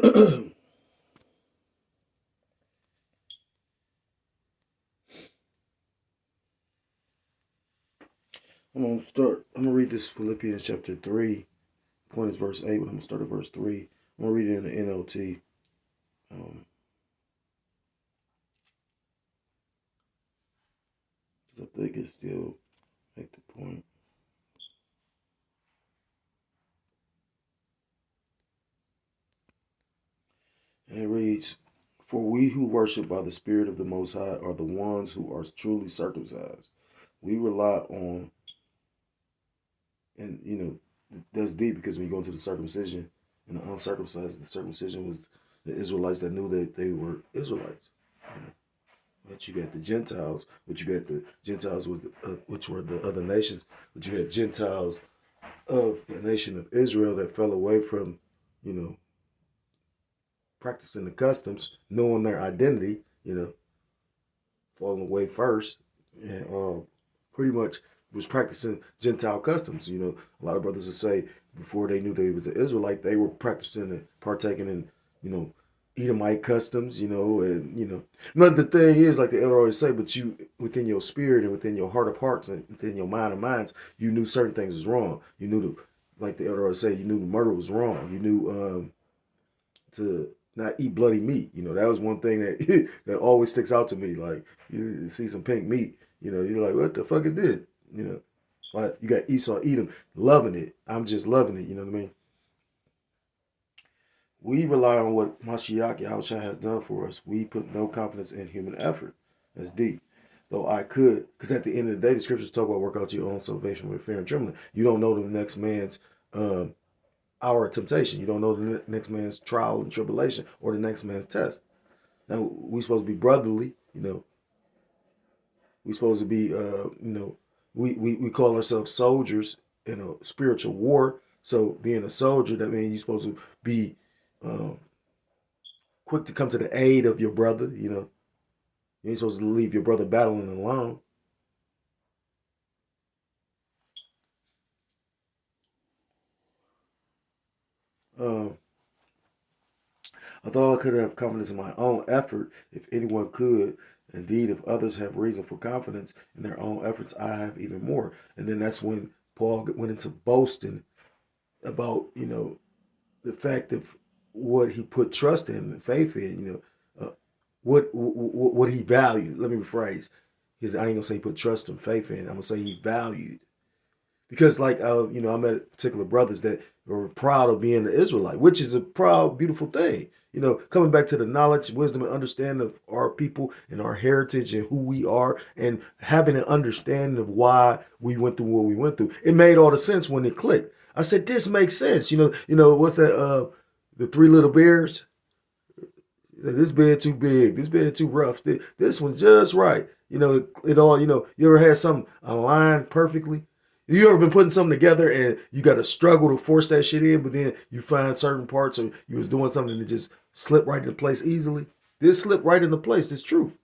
I'm gonna read this Philippians chapter 3. Point is verse 8, but I'm gonna start at verse 3. I'm gonna read it in the NLT. Um, 'Cause I think it still make the point. And it reads, "For we who worship by the Spirit of the Most High are the ones who are truly circumcised. We rely on," and that's deep, because when you go into the circumcision and the uncircumcised, the circumcision was the Israelites that knew that they were Israelites. You know? But you got the Gentiles, but you got the Gentiles which were the other nations, but you had Gentiles of the nation of Israel that fell away from, you know, practicing the customs, knowing their identity, falling away first, and pretty much was practicing Gentile customs. A lot of brothers would say before they knew they was an Israelite, they were practicing and partaking in, Edomite customs, But the thing is, like the elder always say, but you, within your spirit and within your heart of hearts and within your mind of minds, you knew certain things was wrong. You knew like the elder always say, you knew the murder was wrong. You knew to not eat bloody meat. That was one thing that that always sticks out to me. Like you see some pink meat, you're like, what the fuck is this? Like you got Esau Edom loving it. I'm just loving it. You know what I mean? We rely on what Mashiach Yahushua has done for us. We put no confidence in human effort. That's deep. Though I could, because at the end of the day, the scriptures talk about work out your own salvation with fear and trembling. You don't know the next man's hour of temptation. You don't know the next man's trial and tribulation or the next man's test. Now, we supposed to be brotherly, we supposed to be, we call ourselves soldiers in a spiritual war. So being a soldier, that means you're supposed to be um, quick to come to the aid of your brother. You ain't supposed to leave your brother battling alone. Um, Although I could have confidence in my own effort, if anyone could, indeed, if others have reason for confidence in their own efforts, I have even more. And then that's when Paul went into boasting about, the fact of what he put trust in and faith in, what he valued. Let me rephrase. I ain't gonna say he put trust and faith in. I'm gonna say he valued, because like I met particular brothers that were proud of being an Israelite, which is a proud, beautiful thing. Coming back to the knowledge, wisdom, and understanding of our people and our heritage and who we are, and having an understanding of why we went through what we went through. It made all the sense when it clicked. I said, "This makes sense." What's that? The Three Little Bears. This bed too big. This bed too rough. This one's just right. It all. You ever had something aligned perfectly? You ever been putting something together and you got to struggle to force that shit in, but then you find certain parts, or you was doing something that just slipped right into place easily? This slipped right into place. It's truth. It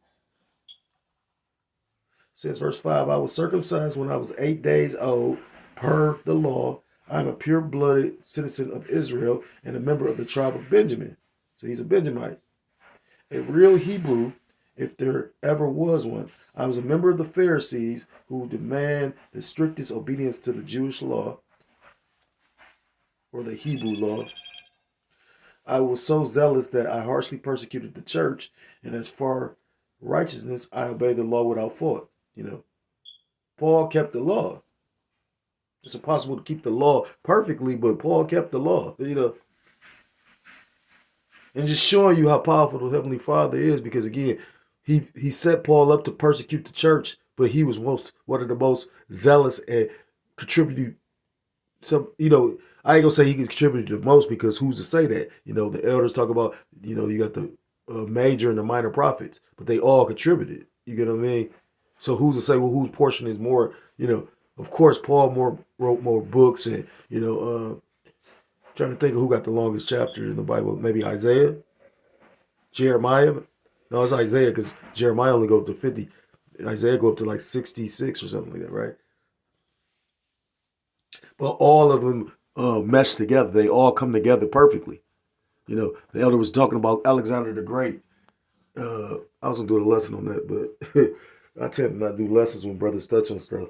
says verse 5, I was circumcised when I was 8 days old, per the law. I'm a pure-blooded citizen of Israel and a member of the tribe of Benjamin. So he's a Benjamite. A real Hebrew, if there ever was one. I was a member of the Pharisees, who demand the strictest obedience to the Jewish law, or the Hebrew law. I was so zealous that I harshly persecuted the church, and as far righteousness, I obeyed the law without fault. Paul kept the law. It's impossible to keep the law perfectly, but Paul kept the law. And just showing you how powerful the Heavenly Father is, because again, he set Paul up to persecute the church, but he was one of the most zealous and contributed some. I ain't gonna say he contributed the most, because who's to say that? The elders talk about, you got the major and the minor prophets, but they all contributed. You get what I mean? So who's to say, well, whose portion is more? Of course, Paul wrote more books, and trying to think of who got the longest chapter in the Bible. Maybe Isaiah, Jeremiah. No, it's Isaiah, because Jeremiah only go up to 50. Isaiah go up to like 66 or something like that, right? But all of them mesh together. They all come together perfectly. You know, the elder was talking about Alexander the Great. I was gonna do a lesson on that, but I tend to not do lessons when brothers touch on stuff.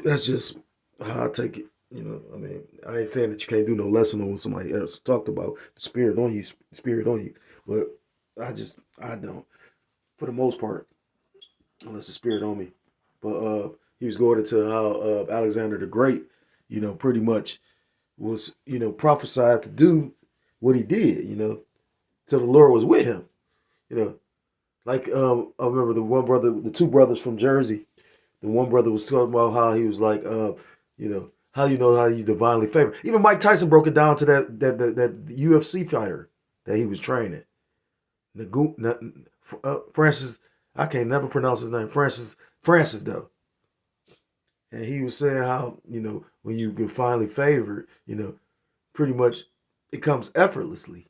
That's just how I take it. You know, I mean, I ain't saying that you can't do no lesson on what somebody else talked about the spirit on you, but I don't, for the most part, unless the spirit on me. But he was going into how Alexander the Great, you know, pretty much was, you know, prophesied to do what he did, you know, till the Lord was with him, you know. Like I remember the two brothers from Jersey. The one brother was talking about how he was like, you know how you divinely favor. Even Mike Tyson broke it down to that UFC fighter that he was training. Francis, I can't never pronounce his name. Francis though. And he was saying how, you know, when you get finally favored, you know, pretty much it comes effortlessly.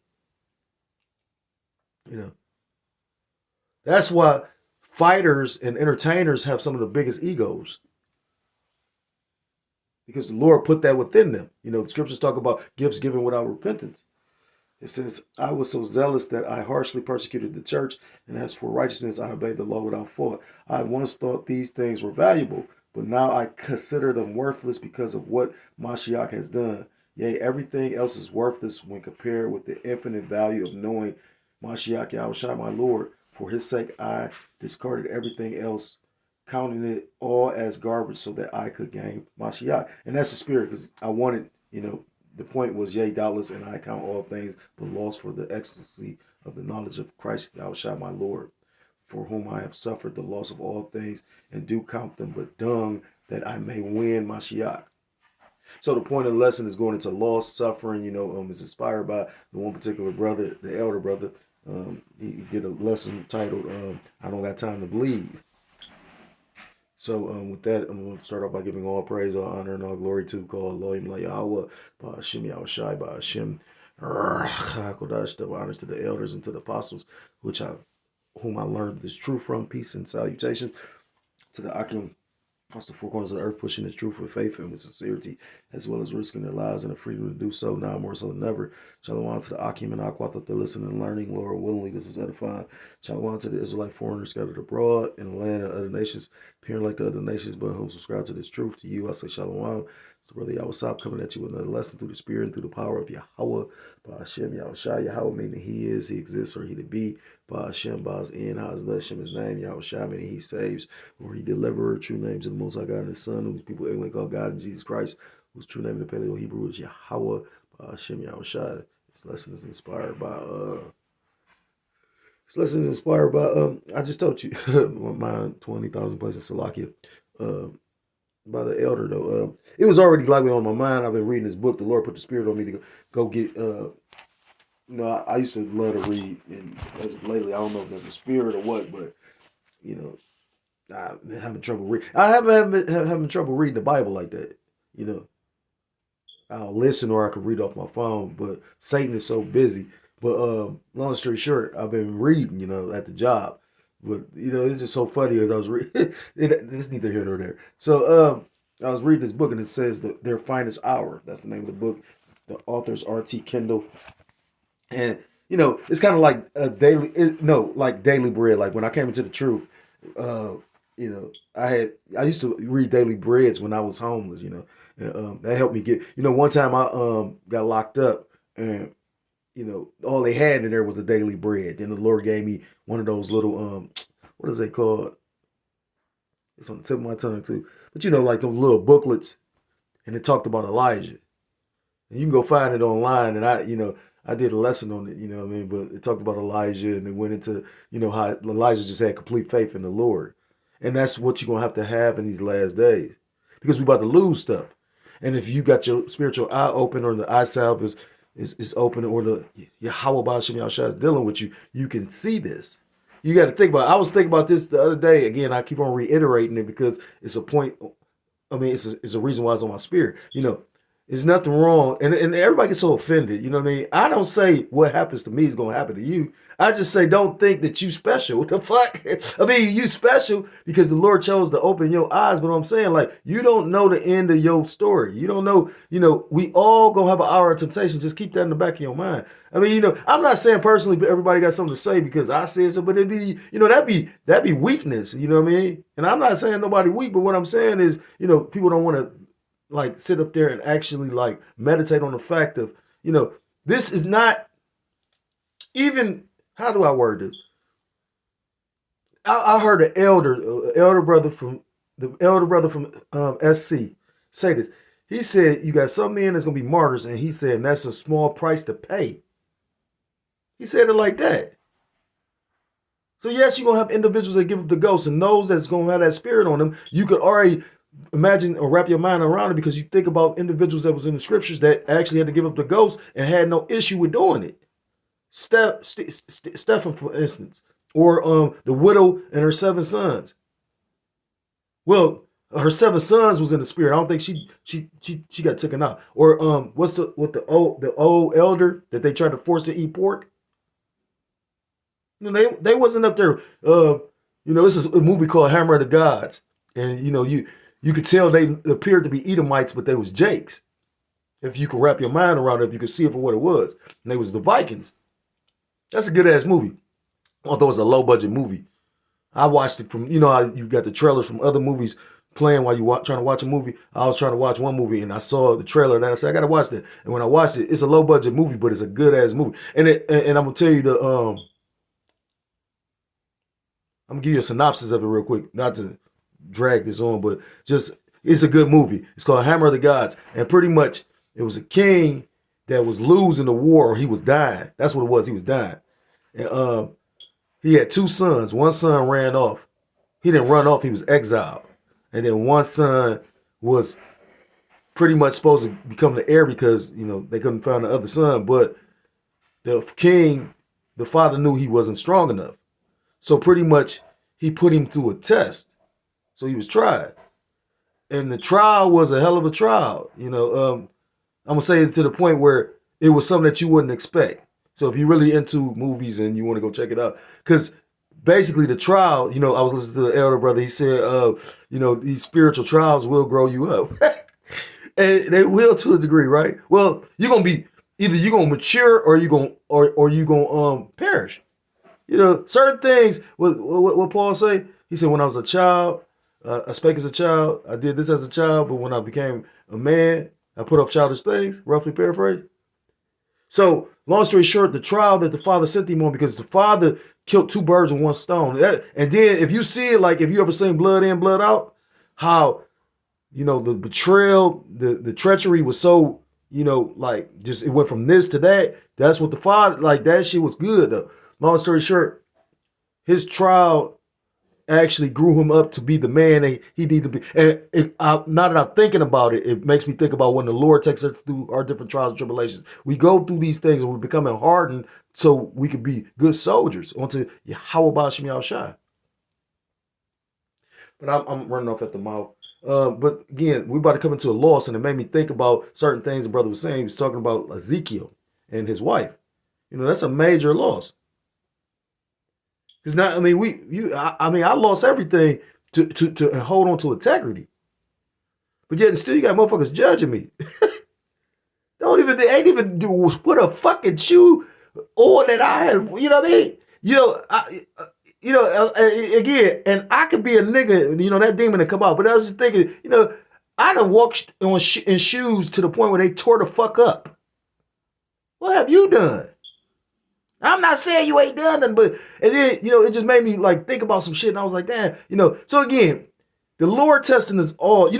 You know, that's why fighters and entertainers have some of the biggest egos because the Lord put that within them. You know, the scriptures talk about gifts given without repentance. It says, I was so zealous that I harshly persecuted the church, and as for righteousness, I obeyed the law without fault. I once thought these things were valuable, but now I consider them worthless because of what Mashiach has done. Yea, everything else is worthless when compared with the infinite value of knowing Mashiach Yahushua, my Lord. For his sake, I discarded everything else, counting it all as garbage so that I could gain Mashiach. And that's the spirit, because I wanted, you know, the point was, yea, doubtless, and I count all things but lost for the excellency of the knowledge of Christ Yahushua, my Lord, for whom I have suffered the loss of all things, and do count them but dung, that I may win Mashiach. So the point of the lesson is going into loss, suffering. You know, it's inspired by the one particular brother, the elder brother. He did a lesson titled "I Don't Got Time to Bleed." So with that, I'm going to start off by giving all praise, all honor, and all glory to God, Elohim Yahweh, by Hashem Yahushai, by Hashem HaKodash, double honors to the elders and to the apostles, whom I learned this truth from. Peace and salutation to the Akim, across the four corners of the earth, pushing this truth with faith and with sincerity, as well as risking their lives and the freedom to do so, now more so than ever. Shalom to the Akim and Aquat that they're listening and learning. Lord, willingly, this is edifying. Shalom to the Israelite foreigners scattered abroad in the land of other nations, appearing like the other nations, but who subscribe to this truth. To you, I say shalom. It's the brother Yahweh coming at you with another lesson through the Spirit and through the power of Yahweh. By Hashem, Yahushai, Yahweh meaning he is, he exists, or he to be. By Hashem, by his in, Hashem, his name, Yahushai meaning he saves, or he deliverer, true names of the Most High God and his Son, whose people ignorantly call God and Jesus Christ, whose true name in the Paleo Hebrew is Yahweh, by Hashem, Yahushai. This lesson is inspired by I just told you, my mind 20,000 places Salakia. By the elder though. It was already likely on my mind. I've been reading this book. The Lord put the spirit on me to go get you know, I used to love to read, and as of lately, I don't know if there's a spirit or what, but you know, I've been having trouble reading. I haven't having trouble reading the Bible like that. You know, I'll listen or I can read off my phone, but Satan is so busy. But long story short, I've been reading, you know, at the job. But you know, it's just so funny as I was reading. It's neither here nor there. So I was reading this book and it says their finest hour. That's the name of the book. The author's R.T. Kendall. And you know, it's kind of like a like daily bread. Like when I came into the truth, you know, I used to read daily breads when I was homeless. You know, and that helped me get. You know, one time I got locked up, and you know, all they had in there was a daily bread. Then the Lord gave me one of those little what is they called? It's on the tip of my tongue too. But you know, like those little booklets, and it talked about Elijah. And you can go find it online, and I did a lesson on it, you know what I mean? But it talked about Elijah and it went into, you know, how Elijah just had complete faith in the Lord. And that's what you're going to have in these last days because we're about to lose stuff. And if you got your spiritual eye open or the eye salve is open or the Yahweh Ba'ashem Yahushua is dealing with you, you can see this. You got to think about it. I was thinking about this the other day. Again, I keep on reiterating it because it's a point. I mean, it's a reason why it's on my spirit. You know, There's nothing wrong. And everybody gets so offended. You know what I mean? I don't say what happens to me is going to happen to you. I just say don't think that you special. What the fuck? I mean, you special because the Lord chose to open your eyes. But what I'm saying, like, you don't know the end of your story. You don't know, we all going to have an hour of temptation. Just keep that in the back of your mind. I mean, I'm not saying personally, but everybody got something to say because I said so, but it'd be, that'd be weakness. You know what I mean? And I'm not saying nobody weak, but what I'm saying is, people don't want to like sit up there and actually like meditate on the fact of, this is not even, how do I word this? I heard an elder brother from SC say this. He said, you got some men that's going to be martyrs, and he said, and that's a small price to pay. He said it like that. So yes, you're going to have individuals that give up the ghost, and those that's going to have that spirit on them, you could already imagine or wrap your mind around it because you think about individuals that was in the scriptures that actually had to give up the ghost and had no issue with doing it. Stephen, for instance, or the widow and her 7 sons. Well, her 7 sons was in the spirit. I don't think she got taken out. Or what's the old elder that they tried to force to eat pork? They wasn't up there. This is a movie called Hammer of the Gods, and you could tell they appeared to be Edomites, but they was Jakes. If you could wrap your mind around it, if you could see it for what it was, and they was the Vikings. That's a good ass movie, although it's a low budget movie. I watched it from, how you got the trailers from other movies playing while you trying to watch a movie. I was trying to watch one movie and I saw the trailer and I said, I gotta watch that. And when I watched it, it's a low budget movie, but it's a good ass movie. And I'm gonna tell you I'm gonna give you a synopsis of it real quick, not to drag this on, but just it's a good movie. It's called Hammer of the Gods, and pretty much it was a king that was losing the war, or he was dying. That's what it was. He was dying, and he had 2 sons. One son ran off. He didn't run off. He was exiled, and then one son was pretty much supposed to become the heir because they couldn't find the other son, but the king, the father, knew he wasn't strong enough, so pretty much he put him through a test. So he was tried, and the trial was a hell of a trial. I'm gonna say it to the point where it was something that you wouldn't expect. So if you're really into movies and you want to go check it out, because basically the trial, I was listening to the elder brother. He said, these spiritual trials will grow you up, and they will to a degree, right? Well, you're gonna be either you're gonna mature or you gonna perish. Certain things. What Paul say? He said, when I was a child, I spake as a child. I did this as a child, but when I became a man, I put off childish things, roughly paraphrase. So, long story short, the trial that the father sent him on, because the father killed 2 birds with 1 stone. And then if you see it, like if you ever seen Blood In, Blood Out, how, the betrayal, the treachery was so, just it went from this to that. That's what the father, like that shit was good though. Long story short, his trial actually grew him up to be the man that he needed to be. And now that I'm thinking about it, it makes me think about when the Lord takes us through our different trials and tribulations. We go through these things and we're becoming hardened so we can be good soldiers onto Yahweh Shem Yahushua. But I'm running off at the mouth. But again, we're about to come into a loss, and it made me think about certain things the brother was saying. He was talking about Ezekiel and his wife. That's a major loss. Because now, I lost everything to hold on to integrity. But yet, still, you got motherfuckers judging me. They ain't even put a fucking shoe on that I had. You know what I mean? Again, and I could be a nigga. That demon to come out. But I was just thinking, I done walked in shoes to the point where they tore the fuck up. What have you done? I'm not saying you ain't done nothing, but and then it just made me like think about some shit, and I was like, damn, So again, the Lord testing is all.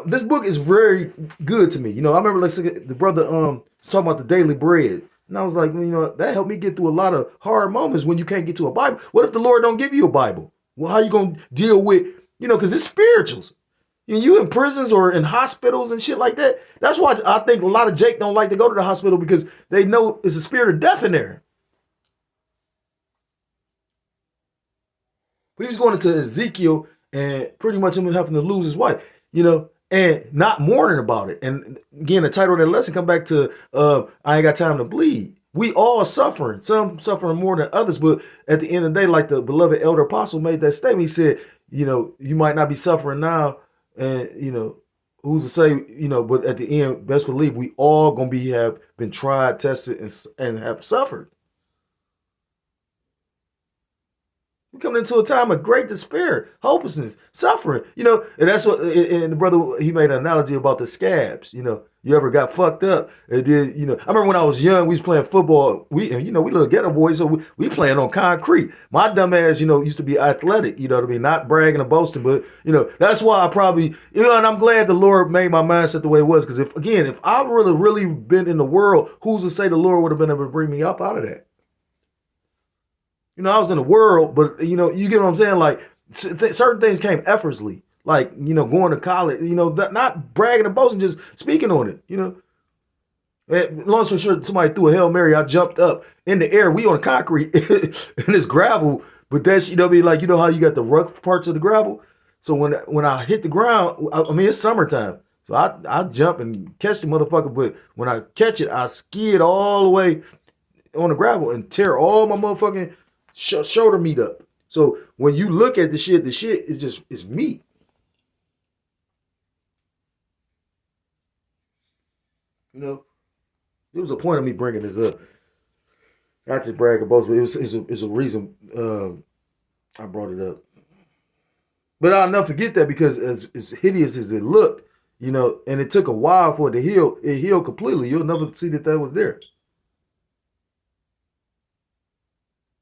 This book is very good to me. I remember like the brother was talking about the daily bread, and I was like, that helped me get through a lot of hard moments when you can't get to a Bible. What if the Lord don't give you a Bible? Well, how you gonna deal with because it's spirituals. You in prisons or in hospitals and shit like that. That's why I think a lot of Jake don't like to go to the hospital, because they know it's a spirit of death in there. He was going into Ezekiel and pretty much him having to lose his wife. and not mourning about it. And again, the title of that lesson come back to I ain't got time to bleed. We all suffering, some suffering more than others, but at the end of the day, like the beloved elder apostle made that statement, he said, you might not be suffering now, and who's to say, but at the end, best believe we all gonna have been tried, tested, and have suffered. We're coming into a time of great despair, hopelessness, suffering. And that's what. And the brother, he made an analogy about the scabs. You ever got fucked up? And then, I remember when I was young, we was playing football. We little ghetto boys, so we playing on concrete. My dumb ass, used to be athletic. You know what I mean? Not bragging or boasting, but that's why I probably, and I'm glad the Lord made my mindset the way it was. Because if I really been in the world, who's to say the Lord would have been able to bring me up out of that? I was in the world, but you get what I'm saying? Like certain things came effortlessly. Like, going to college, not bragging and boasting, just speaking on it, And long story short, somebody threw a Hail Mary, I jumped up in the air. We on concrete and it's gravel, but that's, like, how you got the rough parts of the gravel? So when I hit the ground, I mean, it's summertime. So I jump and catch the motherfucker, but when I catch it, I skid all the way on the gravel and tear all my motherfucking shoulder meat up. So when you look at the shit is it's meat. There was a point of me bringing this up. Not to brag about, but it's a reason I brought it up. But I'll never forget that, because as hideous as it looked, and it took a while for it to heal. It healed completely. You'll never see that was there.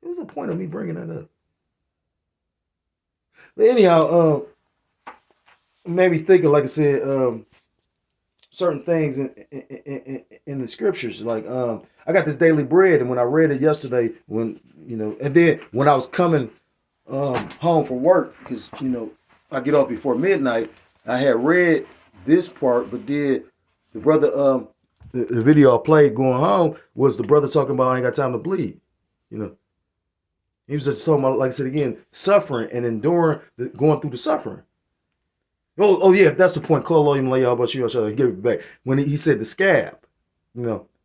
It was a point of me bringing that up. But anyhow, it made me thinking, like I said, certain things in the scriptures. Like I got this daily bread, and when I read it yesterday, and then when I was coming home from work, because I get off before midnight, I had read this part, but then the brother, the video I played going home was the brother talking about I ain't got time to bleed. He was just talking about, like I said again, suffering and enduring, going through the suffering. Oh yeah, that's the point. Give it back. When he said the scab,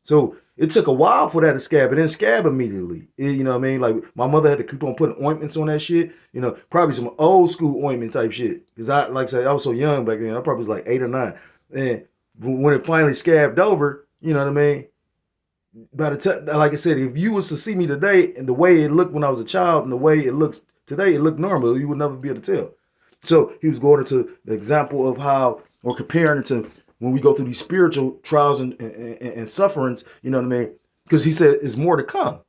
So it took a while for that to scab. It didn't scab immediately. You know what I mean? Like my mother had to keep on putting ointments on that shit. Probably some old school ointment type shit. Because like I said, I was so young back then. I probably was like 8 or 9. And when it finally scabbed over, you know what I mean? By the time, like I said, if you was to see me today and the way it looked when I was a child and the way it looks today, it looked normal. You would never be able to tell. So he was going into the example of how, or comparing it to when we go through these spiritual trials and sufferings, you know what I mean? Because he said it's more to come.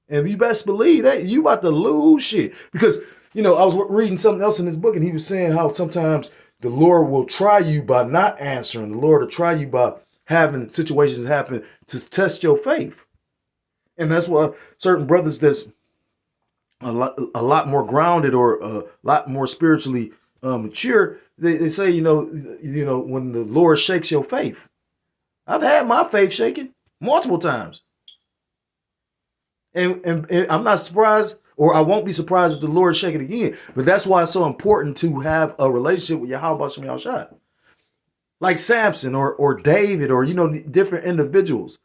And you best believe that you about to lose shit. Because, I was reading something else in this book, and he was saying how sometimes the Lord will try you by not answering. The Lord will try you by having situations happen to test your faith. And that's why certain brothers that's a lot more grounded or a lot more spiritually mature, they say, when the Lord shakes your faith. I've had my faith shaken multiple times. And I'm not surprised, or I won't be surprised if the Lord shake it again. But that's why it's so important to have a relationship with Yahweh Shem Yahushua. Like Samson or David or, different individuals.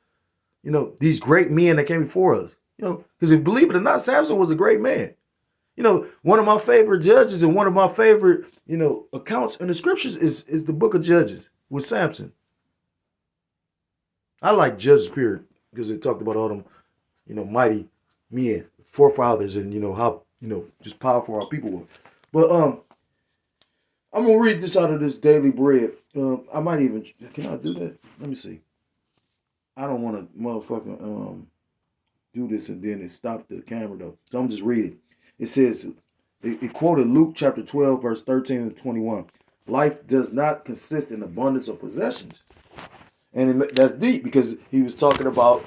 These great men that came before us. Because if believe it or not, Samson was a great man. One of my favorite judges and one of my favorite, accounts in the scriptures is the book of Judges with Samson. I like Judges period because it talked about all them, mighty men, forefathers, and how, just powerful our people were. But I'm gonna read this out of this daily bread. I might even, can I do that? Let me see. I don't want to motherfucking do this and then it stopped the camera though. So I'm just reading. It says, it quoted Luke chapter 12, verse 13 and 21. Life does not consist in abundance of possessions. And that's deep because he was talking about,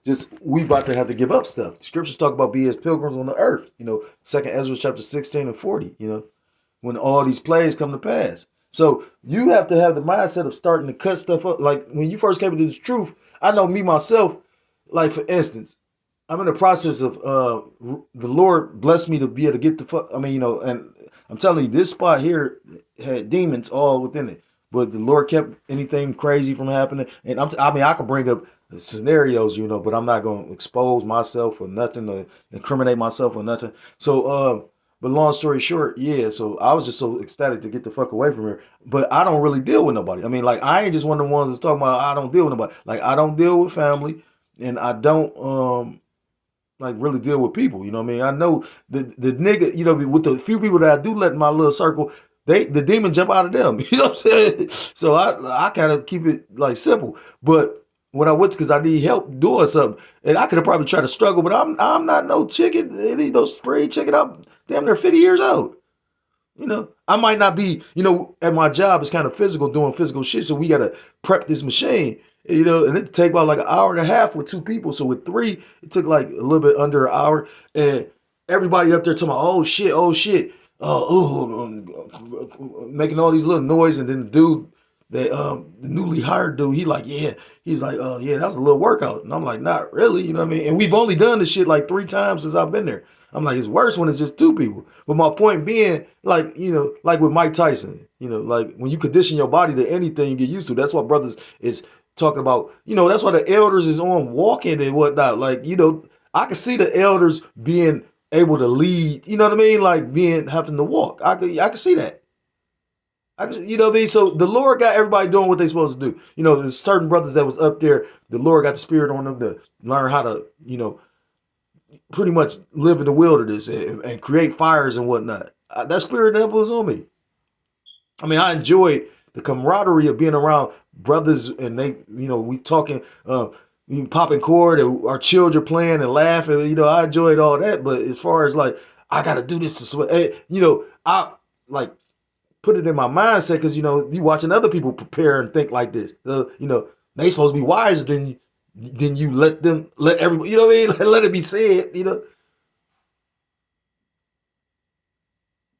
just we about to have to give up stuff. The scriptures talk about be as pilgrims on the earth. 2nd Ezra chapter 16 and 40, when all these plagues come to pass. So you have to have the mindset of starting to cut stuff up. Like when you first came into this truth, I know me myself, like for instance, I'm in the process of the Lord blessed me to be able to get the fuck. I mean, and I'm telling you, this spot here had demons all within it. But the Lord kept anything crazy from happening. And I mean, I could bring up scenarios, you know, but I'm not going to expose myself or nothing or incriminate myself or nothing. So, but long story short, yeah. So I was just so ecstatic to get the fuck away from here. But I don't really deal with nobody. I mean, like I ain't just one of the ones that's talking about I don't deal with nobody. Like I don't deal with family, and I don't like really deal with people. You know what I mean? I know the nigga, you know, with the few people that I do let in my little circle, the demon jump out of them. You know what I'm saying? So I kind of keep it like simple. But when I went because I need help doing something, and I could have probably tried to struggle, but I'm not no chicken. Any those spray chicken. I'm damn near 50 years old. You know, I might not be, you know, at my job, it's kind of physical, doing physical shit. So we got to prep this machine, you know, and it take about like an hour and a half with two people. So with three, it took like a little bit under an hour. And everybody up there talking about, oh shit, making all these little noise. And then the dude, the newly hired dude, he like, yeah, he's like, oh yeah, that was a little workout. And I'm like, not really, you know what I mean? And we've only done this shit like 3 times since I've been there. I'm like, it's worse when it's just 2 people. But my point being, like, you know, like with Mike Tyson, you know, like when you condition your body to anything you get used to, that's what brothers is talking about. You know, that's why the elders is on walking and whatnot. Like, you know, I can see the elders being able to lead, you know what I mean? Like having to walk. I can see that. You know what I mean? So the Lord got everybody doing what they supposed to do. You know, there's certain brothers that was up there, the Lord got the spirit on them to learn how to, you know, pretty much live in the wilderness and create fires and whatnot. That spirit never was on me. I mean, I enjoyed the camaraderie of being around brothers and they, you know, we talking, popping cord and our children playing and laughing. You know, I enjoyed all that. But as far as like, I got to do this to, you know, I like put it in my mindset because, you know, you watching other people prepare and think like this. You know, they supposed to be wiser than you. Then you let everybody, you know what I mean? Let it be said, you know.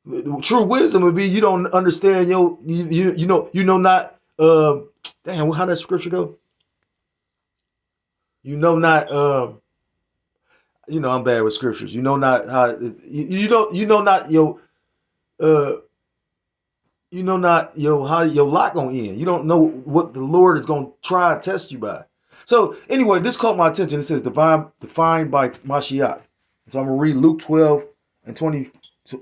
The true wisdom would be you don't understand you know not damn how that scripture go? You know not you know I'm bad with scriptures. You know not how you know not uh you know not how your lot gonna end. You don't know what the Lord is gonna try to test you by. So anyway, this caught my attention. It says defined by Mashiach. So I'm gonna read Luke 12 and 20,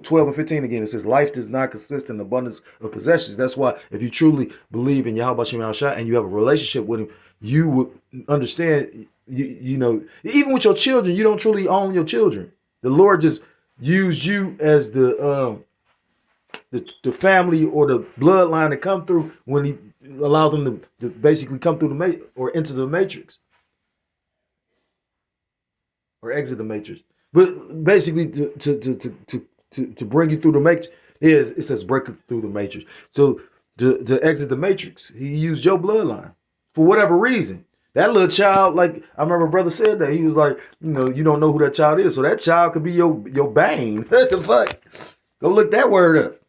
12 and 15 again. It says life does not consist in abundance of possessions. That's why if you truly believe in Yahweh Shem Shah and you have a relationship with him, you would understand. You know, even with your children, you don't truly own your children. The Lord just used you as the family or the bloodline to come through when he allowed them to basically come through the or enter the matrix or exit the matrix. But basically to bring you through the matrix it says break through the matrix. So to exit the matrix, he used your bloodline for whatever reason. That little child, like I remember brother said that he was like, you know, you don't know who that child is, so that child could be your bane. What the fuck? Go look that word up.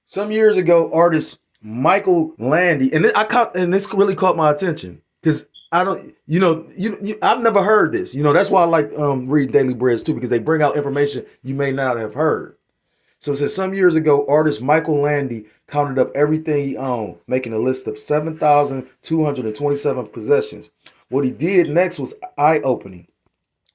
Some years ago, artist Michael Landy, and this really caught my attention because I don't, you know, I've never heard this. You know, that's why I like reading Daily Breads too, because they bring out information you may not have heard. So it says some years ago, artist Michael Landy counted up everything he owned, making a list of 7,227 possessions. What he did next was eye-opening.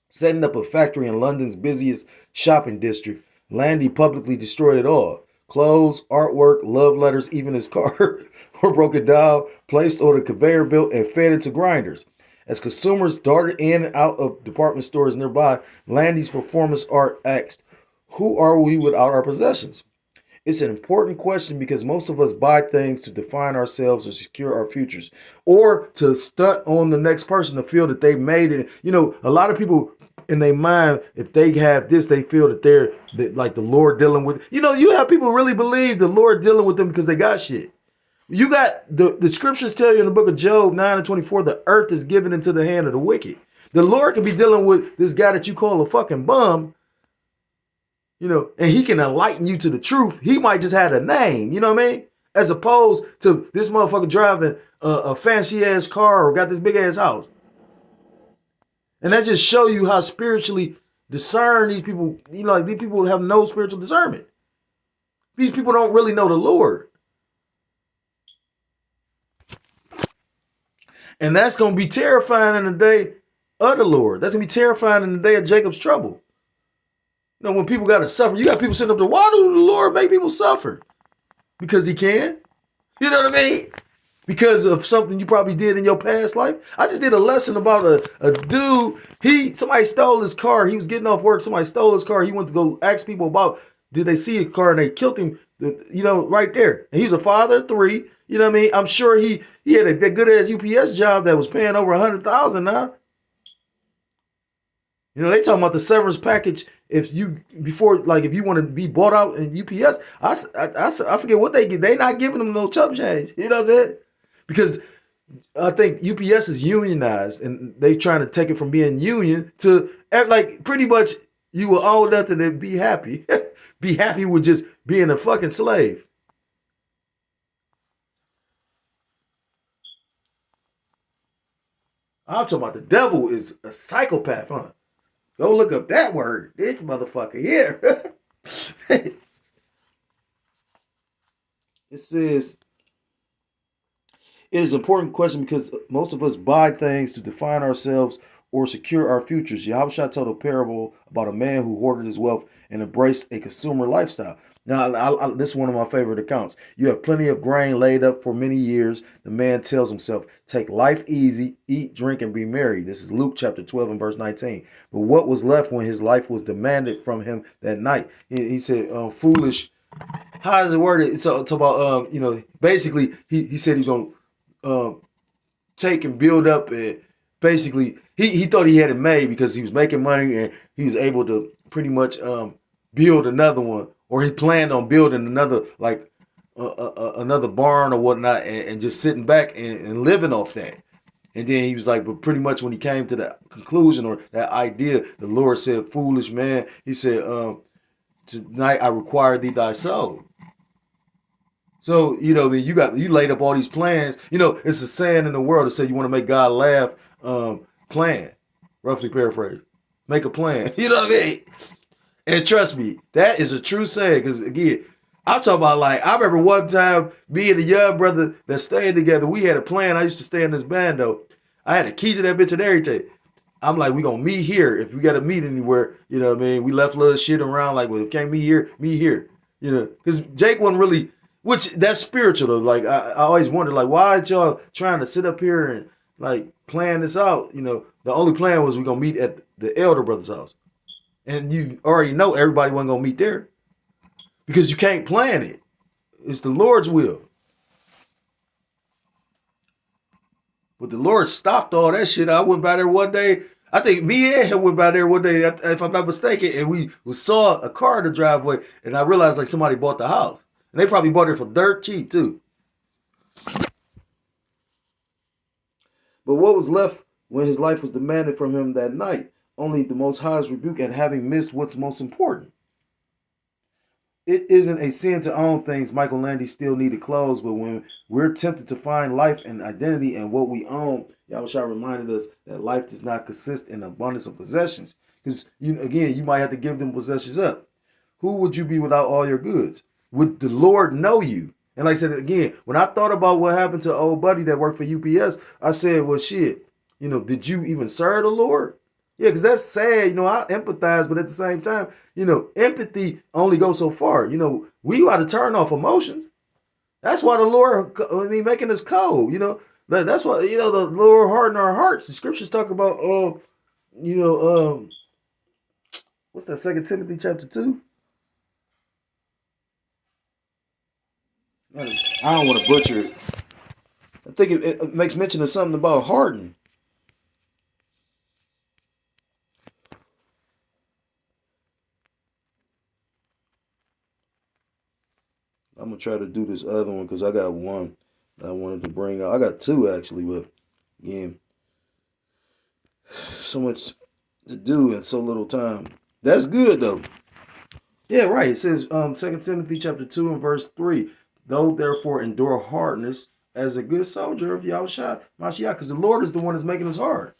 Setting up a factory in London's busiest shopping district, Landy publicly destroyed it all. Clothes, artwork, love letters, even his car were broken down, placed on a conveyor belt, and fed into grinders. As consumers darted in and out of department stores nearby, Landy's performance art asked, who are we without our possessions? It's an important question because most of us buy things to define ourselves or secure our futures, or to stunt on the next person to feel that they made it. You know, a lot of people in their mind, if they have this, they feel that like the Lord dealing with. You know, you have people really believe the Lord dealing with them because they got shit. You got the scriptures tell you in the book of Job 9 and 24, the earth is given into the hand of the wicked. The Lord could be dealing with this guy that you call a fucking bum, you know, and he can enlighten you to the truth. He might just have a name, you know what I mean? As opposed to this motherfucker driving a fancy ass car or got this big ass house. And that just show you how spiritually discerned these people, you know, like these people have no spiritual discernment. These people don't really know the Lord. And that's going to be terrifying in the day of the Lord. That's going to be terrifying in the day of Jacob's trouble. You know, when people got to suffer, you got people sitting up there, why do the Lord make people suffer? Because he can. You know what I mean? Because of something you probably did in your past life. I just did a lesson about a dude. Somebody stole his car. He was getting off work. Somebody stole his car. He went to go ask people about, did they see a car, and they killed him, you know, right there. And he's a father of 3. You know what I mean? I'm sure he had a good ass UPS job that was paying over $100,000 now. You know, they talking about the severance package. If you want to be bought out in UPS, I forget what they get. They not giving them no chump change. You know what I'm saying? Because I think UPS is unionized, and they trying to take it from being union to like pretty much you will own nothing and be happy. Be happy with just being a fucking slave. I'm talking about the devil is a psychopath, huh? Go look up that word. This motherfucker here. It says, it is an important question because most of us buy things to define ourselves or secure our futures. Yahushua told a parable about a man who hoarded his wealth and embraced a consumer lifestyle. Now, this is one of my favorite accounts. You have plenty of grain laid up for many years. The man tells himself, take life easy, eat, drink, and be merry. This is Luke chapter 12 and verse 19. But what was left when his life was demanded from him that night? He said, foolish. How is it worded? It's about, you know, basically, he said he's going to take and build up. And basically, he thought he had it made because he was making money and he was able to pretty much build another one. Or he planned on building another, like another barn or whatnot, and just sitting back and living off that. And then he was like, but pretty much when he came to that conclusion or that idea, the Lord said, foolish man, he said, tonight I require thee thy soul. So, you know, you laid up all these plans. You know, it's a saying in the world that says you want to make God laugh, plan. Roughly paraphrase. Make a plan. You know what I mean? And trust me, that is a true saying. Because again, I'm talking about, like, I remember one time me and a young brother that stayed together, we had a plan. I used to stay in this band though. I had a key to that bitch and everything. I'm like, we gonna meet here. If we gotta meet anywhere, you know what I mean? We left little shit around, like, well, can't meet here, meet here. You know, because Jake wasn't really, which that's spiritual though. Like, I always wondered, like, why aren't y'all trying to sit up here and like plan this out? You know, the only plan was we gonna meet at the elder brother's house. And you already know everybody wasn't going to meet there because you can't plan it. It's the Lord's will. But the Lord stopped all that shit. I went by there one day. I think me and him went by there one day, if I'm not mistaken, and we saw a car in the driveway, and I realized like somebody bought the house. And they probably bought it for dirt cheap too. But what was left when his life was demanded from him that night? Only the Most High's rebuke at having missed what's most important. It isn't a sin to own things. Michael Landy still needed clothes, but when we're tempted to find life and identity in what we own, Yahushua reminded us that life does not consist in abundance of possessions. Because, again, you might have to give them possessions up. Who would you be without all your goods? Would the Lord know you? And like I said, again, when I thought about what happened to old buddy that worked for UPS, I said, well, shit, did you even serve the Lord? Yeah, because that's sad. I empathize, but at the same time, empathy only goes so far. We got to turn off emotions. That's why the Lord, making us cold. That's why, the Lord harden our hearts. The scriptures talk about, what's that? 2 Timothy chapter 2. I don't want to butcher it. I think it makes mention of something about harden. I'm going to try to do this other one because I got one that I wanted to bring out. I got two actually, but again, so much to do in so little time. That's good though. Yeah, right. It says 2 Timothy chapter 2 and verse 3. Though therefore endure hardness as a good soldier of Yahushua Mashiach, because the Lord is the one that's making us hard.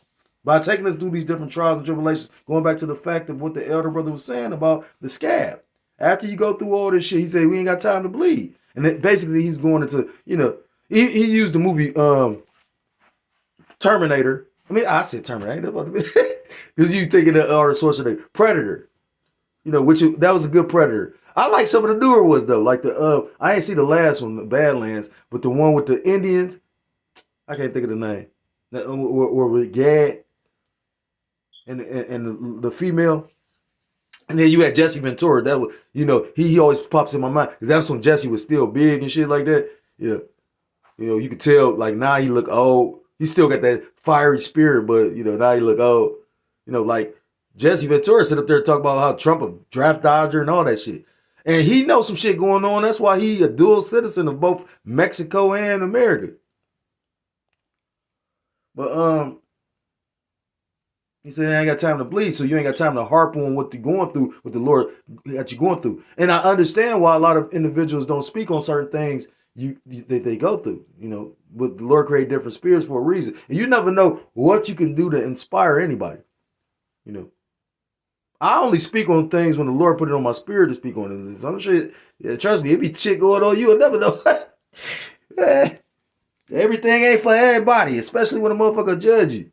By taking us through these different trials and tribulations, going back to the fact of what the elder brother was saying about the scab. After you go through all this shit, he said, we ain't got time to bleed. And then basically he was going into, he used the movie Terminator. I mean, I said Terminator. Because you thinking of Arnold Schwarzenegger. Predator. That was a good Predator. I like some of the newer ones though. Like I ain't see the last one, the Badlands, but the one with the Indians, I can't think of the name. Or with Gad and the female. And then you had Jesse Ventura. That was, he always pops in my mind because that's when Jesse was still big and shit like that. Yeah, you could tell like now he look old. He still got that fiery spirit, but now he look old. Like Jesse Ventura sit up there talking about how Trump a draft dodger and all that shit, and he knows some shit going on. That's why he a dual citizen of both Mexico and America. But he said, I ain't got time to bleed, so you ain't got time to harp on what you're going through, what the Lord got you going through. And I understand why a lot of individuals don't speak on certain things that they go through. But the Lord created different spirits for a reason. And you never know what you can do to inspire anybody. I only speak on things when the Lord put it on my spirit to speak on it. I'm sure, trust me, it be shit going on. You'll never know. Everything ain't for everybody, especially when a motherfucker judge you.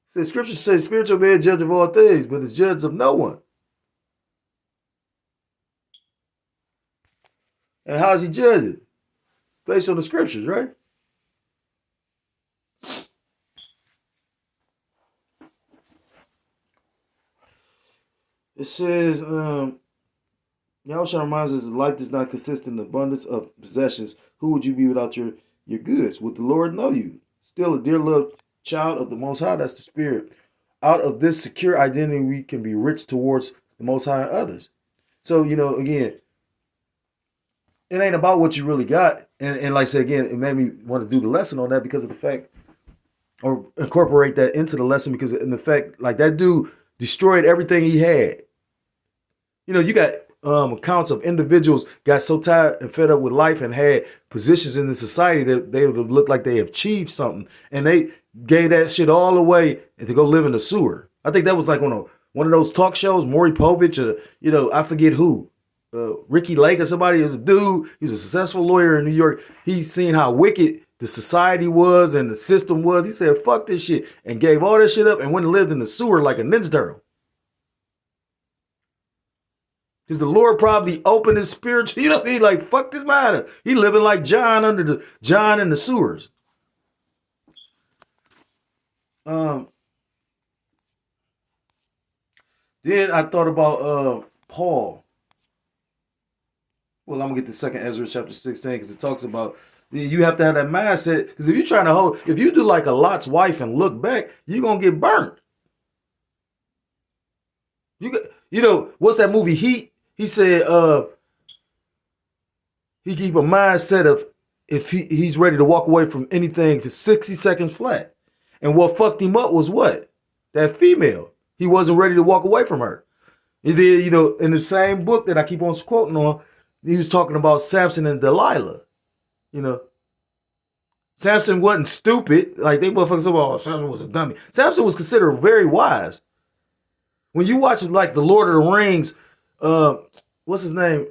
So scripture says spiritual man judge of all things, but it's judge of no one. And how is he judging? Based on the scriptures, right? It says, Yahushua reminds us that life does not consist in the abundance of possessions. Who would you be without your goods? Would the Lord know you? Still a dear loved child of the Most High, that's the Spirit. Out of this secure identity, we can be rich towards the Most High and others. So, again, it ain't about what you really got. And like I said, again, it made me want to do the lesson on that because of the fact, or incorporate that into the lesson because in the fact, like that dude destroyed everything he had. You got accounts of individuals got so tired and fed up with life and had positions in the society that they would have looked like they achieved something. And they gave that shit all away and to go live in the sewer. I think that was like on one of those talk shows, Maury Povich, I forget who. Ricky Lake or somebody. Is a dude. He was a successful lawyer in New York. He's seen how wicked the society was and the system was. He said, fuck this shit, and gave all that shit up and went and lived in the sewer like a Ninja Turtle. Because the Lord probably opened his spiritual, he like, fuck this matter. He living like John John in the sewers. Then I thought about Paul. Well, I'm gonna get to 2nd Ezra chapter 16 because it talks about you have to have that mindset. Because if you're trying to if you do like a Lot's wife and look back, you're gonna get burnt. What's that movie Heat? He said he keep a mindset of if he's ready to walk away from anything for 60 seconds flat. And what fucked him up was what? That female. He wasn't ready to walk away from her. And then, in the same book that I keep on quoting on, he was talking about Samson and Delilah. Samson wasn't stupid. Like they motherfuckers say, oh, Samson was a dummy. Samson was considered very wise. When you watch like the Lord of the Rings, what's his name?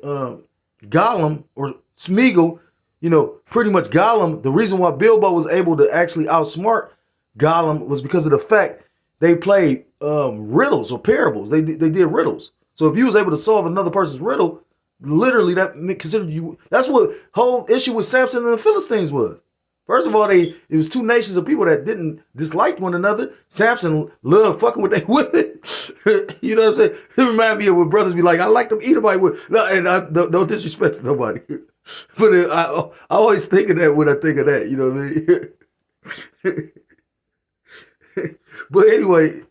Gollum or Smeagol, pretty much Gollum, the reason why Bilbo was able to actually outsmart Gollum was because of the fact they played riddles or parables. They did riddles. So if you was able to solve another person's riddle, literally that considered you. That's what whole issue with Samson and the Philistines was. First of all, it was two nations of people that didn't dislike one another. Samson loved fucking with their women. You know what I'm saying? It reminds me of when brothers be like, I like them Edomite women. No, and I don't disrespect nobody. But I always think of that when I think of that. You know what I mean? But anyway,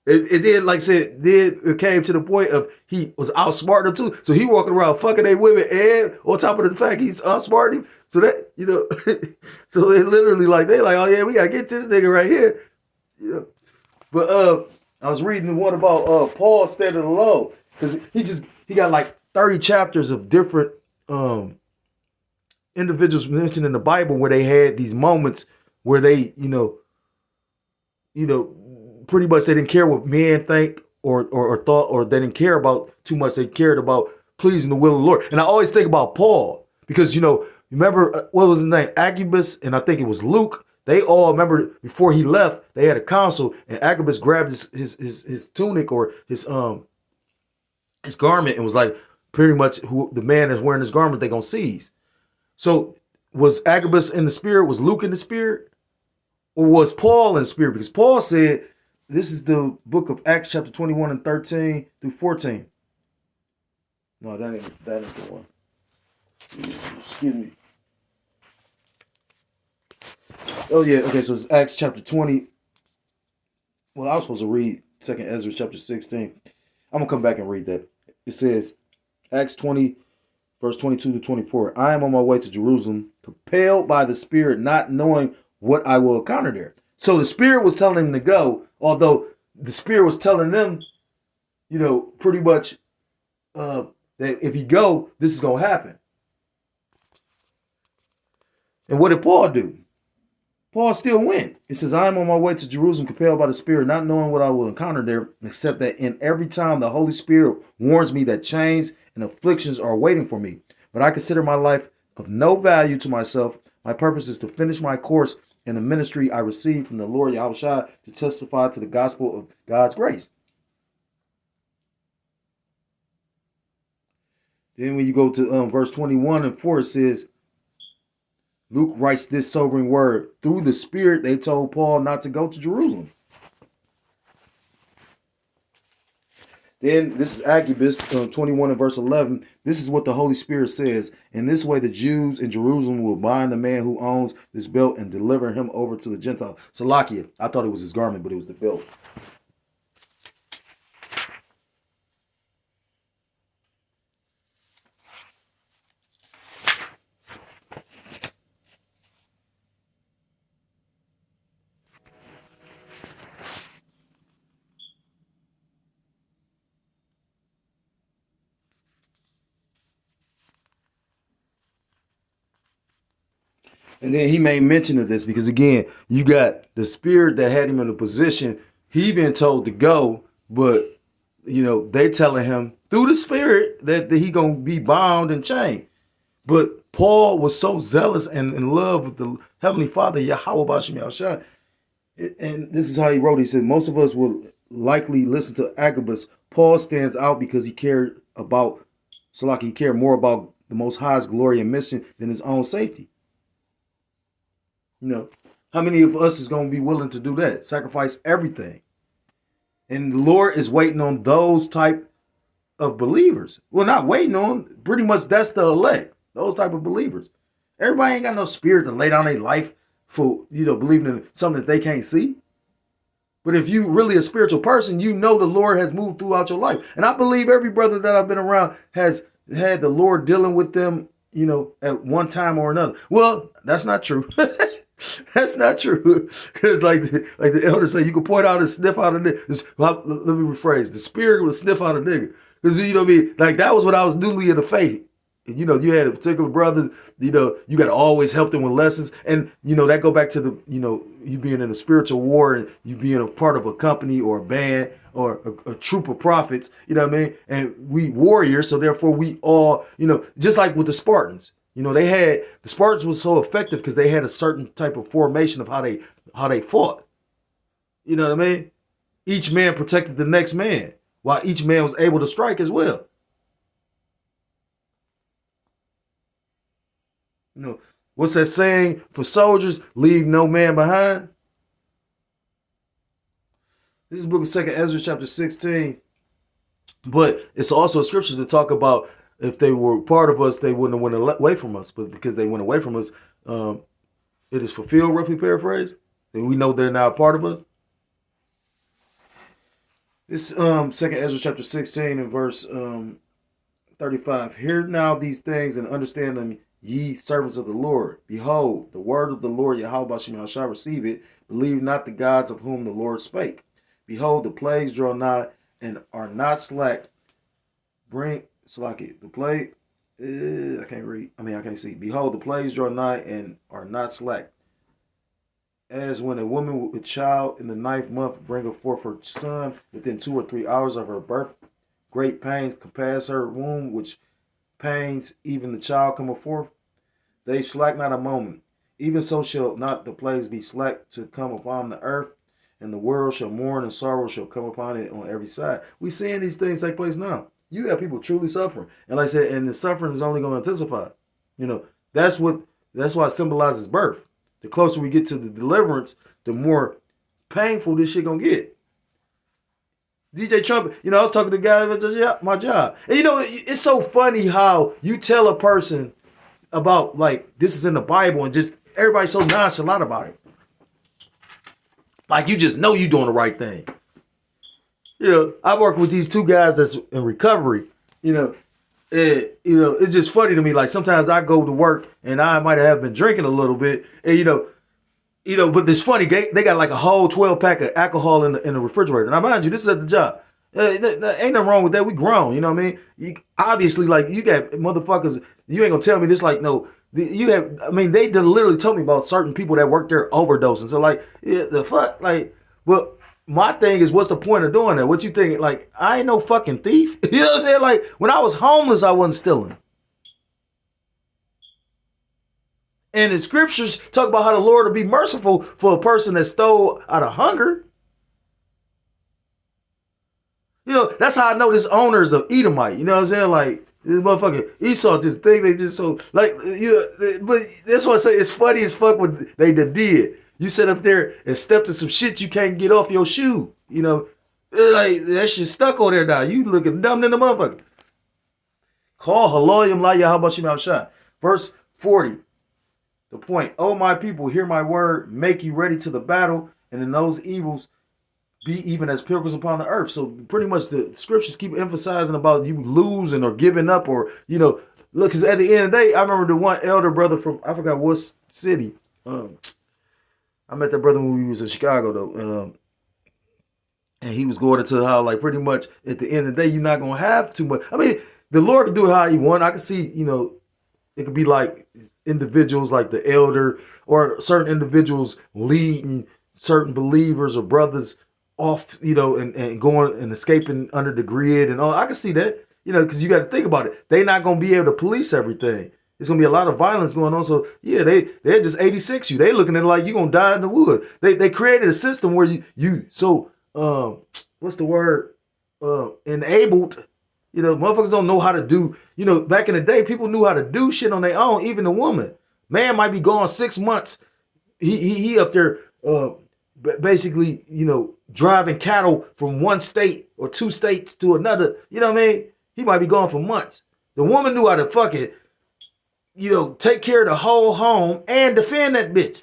and then, like I said, then it came to the point of he was outsmarting them too. So he walking around fucking their women and on top of the fact he's outsmarting him. So that, so they literally like, they like, oh yeah, we gotta get this nigga right here. But I was reading one about Paul standing alone. Because he got like 30 chapters of different individuals mentioned in the Bible where they had these moments where they, pretty much they didn't care what men think or thought, or they didn't care about too much. They cared about pleasing the will of the Lord. And I always think about Paul because, remember what was his name? Agabus, and I think it was Luke. They all remember before he left, they had a council, and Agabus grabbed his tunic or his garment and was like, pretty much, who the man that's wearing his garment they gonna seize. So was Agabus in the spirit? Was Luke in the spirit? Or was Paul in the spirit? Because Paul said, this is the book of Acts chapter 21 and 13 through 14. No, that ain't the one. Excuse me. Oh yeah, okay, so it's Acts chapter 20. Well, I was supposed to read 2nd Ezra chapter 16. I'm gonna come back and read that. It says, Acts 20, verse 22 to 24. I am on my way to Jerusalem, compelled by the Spirit, not knowing what I will encounter there. So the Spirit was telling him to go, although the Spirit was telling them, pretty much that if you go, this is gonna happen. And what did Paul do? Paul still went. It says, I am on my way to Jerusalem, compelled by the Spirit, not knowing what I will encounter there, except that in every time the Holy Spirit warns me that chains and afflictions are waiting for me. But I consider my life of no value to myself. My purpose is to finish my course in the ministry I received from the Lord Yahushua to testify to the gospel of God's grace. Then when you go to verse 21 and 4, it says, Luke writes this sobering word. Through the Spirit, they told Paul not to go to Jerusalem. Then this is Agabus 21 and verse 11. This is what the Holy Spirit says. In this way, the Jews in Jerusalem will bind the man who owns this belt and deliver him over to the Gentiles. Salakia. I thought it was his garment, but it was the belt. And then he made mention of this because, again, you got the Spirit that had him in a position. He been told to go, but, they telling him through the Spirit that he going to be bound and chained. But Paul was so zealous and in love with the Heavenly Father, Yahweh Bashim Yahushua. And this is how he wrote. He said, most of us will likely listen to Agabus. Paul stands out because he cared about, he cared more about the Most High's glory and mission than his own safety. How many of us is going to be willing to do that? Sacrifice everything. And the Lord is waiting on those type of believers. Well, not waiting on, pretty much that's the elect. Those type of believers. Everybody ain't got no spirit to lay down their life for, believing in something that they can't see. But if you really a spiritual person, the Lord has moved throughout your life. And I believe every brother that I've been around has had the Lord dealing with them, at one time or another. Well, that's not true. That's not true. Because like the elder said, you can point out and sniff out a nigga. Let me rephrase. The Spirit will sniff out a nigga. Because, like that was when I was newly in the faith. And, you had a particular brother, you got to always help them with lessons. And, that go back to the, you being in a spiritual war and you being a part of a company or a band or a troop of prophets, you know what I mean? And we warriors, so therefore we all, just like with the Spartans. The Spartans was so effective because they had a certain type of formation of how they fought. You know what I mean? Each man protected the next man, while each man was able to strike as well. What's that saying for soldiers? Leave no man behind. This is the book of 2nd Ezra chapter 16. But it's also scriptures that talk about if they were part of us, they wouldn't have went away from us. But because they went away from us, it is fulfilled, roughly paraphrased. And we know they're now a part of us. This 2nd Ezra chapter 16 and verse 35. Hear now these things and understand them, ye servants of the Lord. Behold, the word of the Lord Yahweh Bashim shall receive it. Believe not the gods of whom the Lord spake. Behold, the plagues draw nigh and are not slack. Bring Salaki, the plague, I can't read. I can't see. Behold, the plagues draw nigh and are not slack. as when a woman with a child in the ninth month bringeth forth her son within 2 or 3 hours of her birth. Great pains compass her womb, which pains even the child cometh forth. They slack not a moment. Even so shall not the plagues be slack to come upon the earth, and the world shall mourn and sorrow shall come upon it on every side. We seeing these things take place now. You have people truly suffering. And like I said, and the suffering is only going to intensify. You know, that's why it symbolizes birth. The closer we get to the deliverance, the more painful this shit gonna get. DJ Trump, you know, I was talking to the guy at my job. And you know, it's so funny how you tell a person about, like, this is in the Bible, and just everybody's so nonchalant about it. Like, you just know you're doing the right thing. You know, I work with these two guys that's in recovery, you know, and, you know, it's just funny to me. Like, sometimes I go to work and I might have been drinking a little bit, and, you know, but it's funny, they got like a whole 12-pack of alcohol in the refrigerator. Now, mind you, this is at the job. Ain't nothing wrong with that. We grown, you know what I mean? Obviously, like, you got motherfuckers, you ain't gonna tell me this, like, no, you have, I mean, they literally told me about certain people that work there overdosing. So, like, yeah, the fuck, like, well, my thing is, what's the point of doing that? What you think? Like, I ain't no fucking thief. You know what I'm saying? Like, when I was homeless, I wasn't stealing. And the scriptures talk about how the Lord will be merciful for a person that stole out of hunger. You know, that's how I know this owner is an Edomite. You know what I'm saying? Like, this motherfucker Esau just think they just so, like, you know, but that's why I say it's funny as fuck what they did. You sit up there and stepped in some shit you can't get off your shoe. You know, like, that shit stuck on there now. You looking dumb than the motherfucker. Call Haloyim La Yahabashim Al Shah. Verse 40. The point, oh my people, hear my word, make you ready to the battle, and in those evils be even as pilgrims upon the earth. So pretty much the scriptures keep emphasizing about you losing or giving up, or, you know, look, because at the end of the day, I remember the one elder brother from, I forgot what city. I met that brother when we was in Chicago, though. And he was going into how, like, pretty much at the end of the day, you're not going to have too much. I mean, the Lord can do it how he want. I can see, you know, it could be like individuals like the elder or certain individuals leading certain believers or brothers off, you know, and going and escaping under the grid and all. I can see that, you know, because you got to think about it. They're not going to be able to police everything. There's going to be a lot of violence going on. So, yeah, they're just 86 you. They looking at it like you're going to die in the wood. They created a system where what's the word? Enabled. You know, motherfuckers don't know how to do, you know, back in the day, people knew how to do shit on their own, even the woman. Man might be gone 6 months. He up there basically, you know, driving cattle from one state or two states to another. You know what I mean? He might be gone for months. The woman knew how to fucking, you know, take care of the whole home and defend that bitch.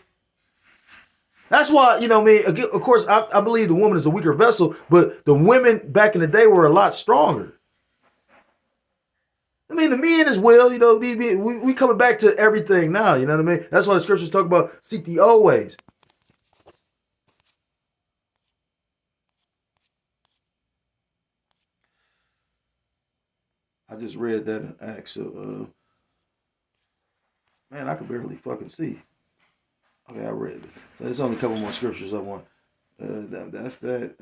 That's why, you know what I mean? Of course, I believe the woman is a weaker vessel, but the women back in the day were a lot stronger. I mean, the men as well, you know, we coming back to everything now, you know what I mean? That's why the scriptures talk about seek the old ways. I just read that in Acts. So, man, I could barely fucking see. Okay, I read it. So there's only a couple more scriptures I want. That's that.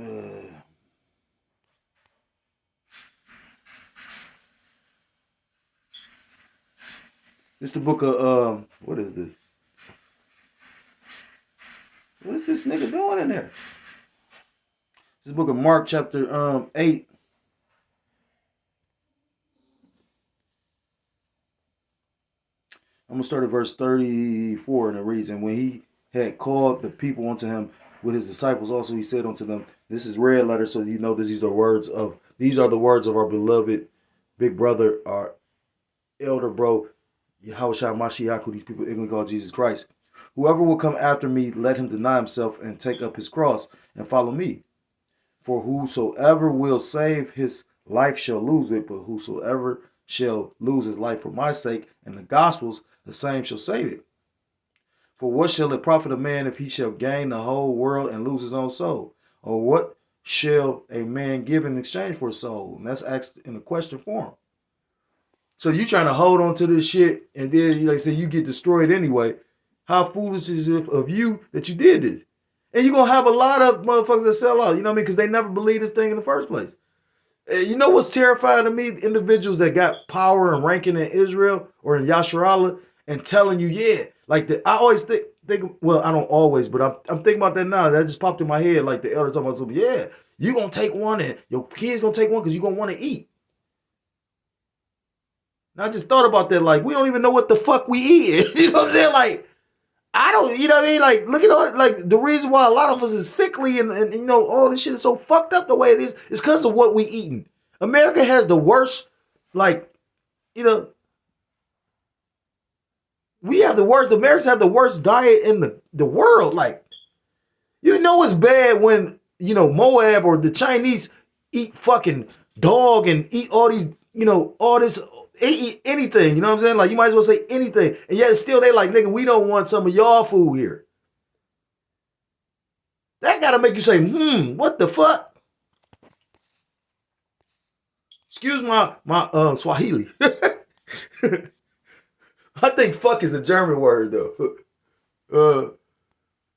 It's the book of, what is this? What is this nigga doing in there? This is the book of Mark chapter 8. I'm going to start at verse 34, and it reads, and when he had called the people unto him with his disciples also, he said unto them, this is red letter, so you know that these are the words of our beloved big brother, our elder bro, Yahushua Mashiach, who these people ignorantly call Jesus Christ. Whoever will come after me, let him deny himself and take up his cross and follow me. For whosoever will save his life shall lose it, but whosoever shall lose his life for my sake and the gospel's, the same shall save it. For what shall it profit a man if he shall gain the whole world and lose his own soul? Or what shall a man give in exchange for his soul? And that's asked in a question form. So you trying to hold on to this shit, and then, like I said, you get destroyed anyway. How foolish is it of you that you did this? And you're going to have a lot of motherfuckers that sell out, you know what I mean? Because they never believed this thing in the first place. You know what's terrifying to me? Individuals that got power and ranking in Israel or in Yasharallah and telling you, yeah, like I always think, well, I don't always, but I'm thinking about that now. That just popped in my head, like the elder talking about something. Yeah, you gonna take one and your kids gonna take one because you're gonna want to eat. And I just thought about that, like, we don't even know what the fuck we eat. You know what I'm saying? Like, I don't, you know what I mean? Like, look at all, like, the reason why a lot of us is sickly and you know, all this shit is so fucked up the way it is because of what we eating. America has the worst, like, you know, we have the worst, the Americans have the worst diet in the world. Like, you know it's bad when, you know, Moab or the Chinese eat fucking dog and eat all these, you know, all this, eat anything, you know what I'm saying? Like, you might as well say anything. And yet still they like, nigga, we don't want some of y'all food here. That gotta make you say, what the fuck? Excuse my Swahili. I think fuck is a German word though.